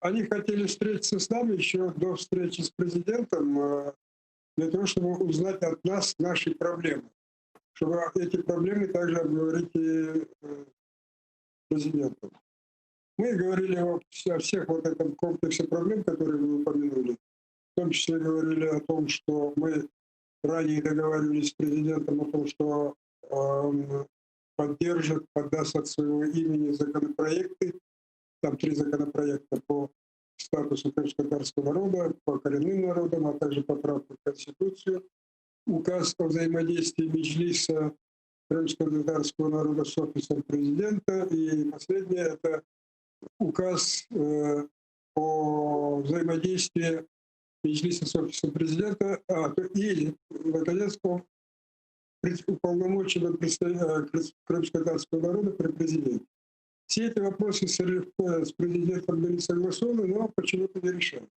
они хотели встретиться с нами еще до встречи с президентом, для того, чтобы узнать от нас наши проблемы, чтобы эти проблемы также обговорить и президентом. Мы говорили о всех вот этом комплексе проблем, которые вы упомянули. В том числе говорили о том, что мы ранее договаривались с президентом о том, что он поддержит, подаст от своего имени законопроекты. Там 3 законопроекта по статусу крымско-татарского народа, по коренным народам, а также поправку в Конституцию. Указ о взаимодействии Меджлиса крымско-татарского народа с офисом президента. И последнее — это указ о взаимодействии Меджлиса с офисом президента, и, наконец, о уполномоченном крымско-татарского народа при президенте. Все эти вопросы с президентом были согласованы, но почему-то не решаются.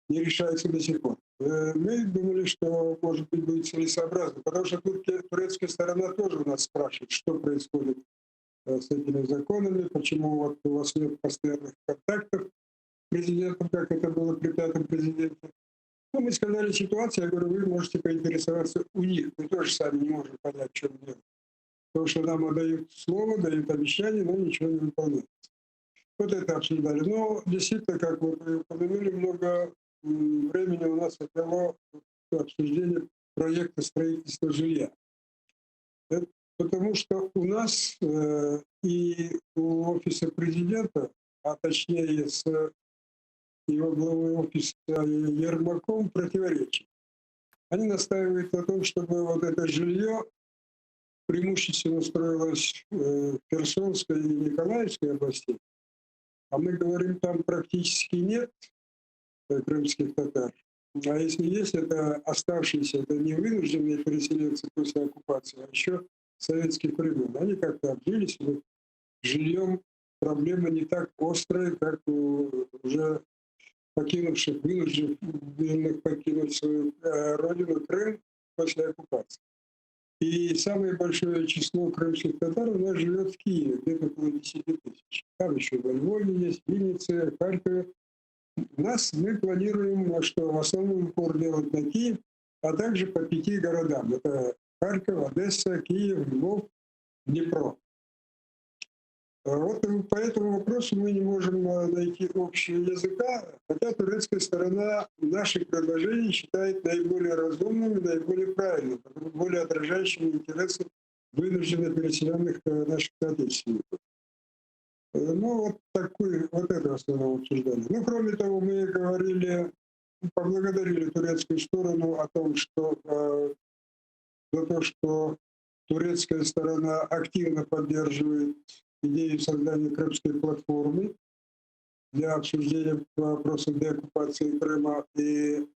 Не решаются до сих пор. Мы думали, что, может быть, будет целесообразно, потому что тут турецкая сторона тоже у нас спрашивает, что происходит с этими законами, почему вот у вас нет постоянных контактов с президентом, как это было при пятом президенте. Ну, мы сказали ситуацию, я говорю, вы можете поинтересоваться у них. Мы тоже сами не можем понять, в чем дело. Потому что нам дают слово, дают обещания, но ничего не выполняется. Вот это обсуждали. Но действительно, как вы упомянули, много времени у нас отняло обсуждение проекта строительства жилья. Потому что у нас и у офиса президента, а точнее с его главой офиса Ермаком, противоречия. Они настаивают на том, чтобы вот это жилье преимущественно строилось в Херсонской и Николаевской области, а мы говорим, там практически нет крымских татар. А если есть, это оставшиеся, это не вынужденные переселенцы после оккупации, а еще советских времен. Они как-то обжились, жильем проблема не так острая, как у уже покинувших, вынужденных покинуть свою родину Крым после оккупации. И самое большое число крымских татар у нас живет в Киеве, где-то около 10 тысяч. Там еще во Львове есть, в Виннице, в Харькове. Мы планируем, что в основном упор делать на Киев, а также по 5 городам. Это Харьков, Одесса, Киев, Львов, Днепро. Вот по этому вопросу мы не можем найти общего языка, хотя турецкая сторона наши предложения считает наиболее разумными, наиболее правильными, более отражающими интересы вынужденно переселенных наших соотечественников. Ну, вот это в основном обсуждали. Ну, кроме того, мы говорили, поблагодарили турецкую сторону о том, что за то, что турецкая сторона активно поддерживает идею создания крымской платформы для обсуждения вопросов деоккупации Крыма. И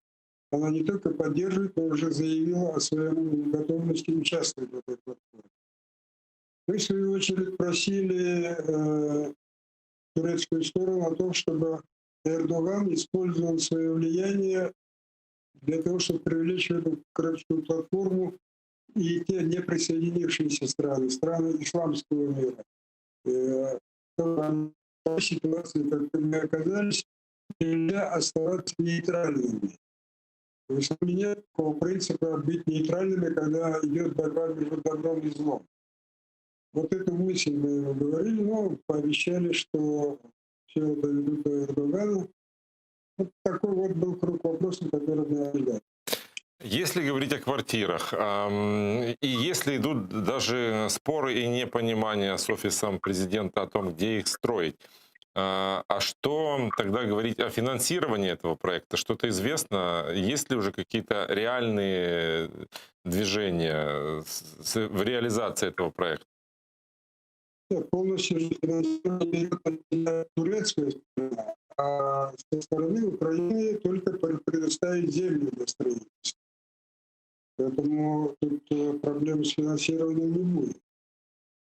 она не только поддерживает, но уже заявила о своей готовности участвовать в этой платформе. Мы, в свою очередь, просили турецкую сторону о том, чтобы Эрдоган использовал свое влияние для того, чтобы привлечь в эту крымскую платформу и те неприсоединившиеся страны, страны исламского мира. В той ситуации, как мы оказались, нельзя оставаться нейтральными. То есть у меня нет такого принципа быть нейтральными, когда идет борьба между добром и злом. Вот эту мысль мы ему говорили, но пообещали, что все доведут до Эрдогана. Вот такой вот был круг вопросов, который мы ожидали. Если говорить о квартирах, и если идут даже споры и непонимание с офисом президента о том, где их строить, а что тогда говорить о финансировании этого проекта? Что-то известно? Есть ли уже какие-то реальные движения в реализации этого проекта? Полностью же финансирование идет турецкая сторона, а со стороны Украины только предоставить землю для строительства. Поэтому тут проблем с финансированием не будет.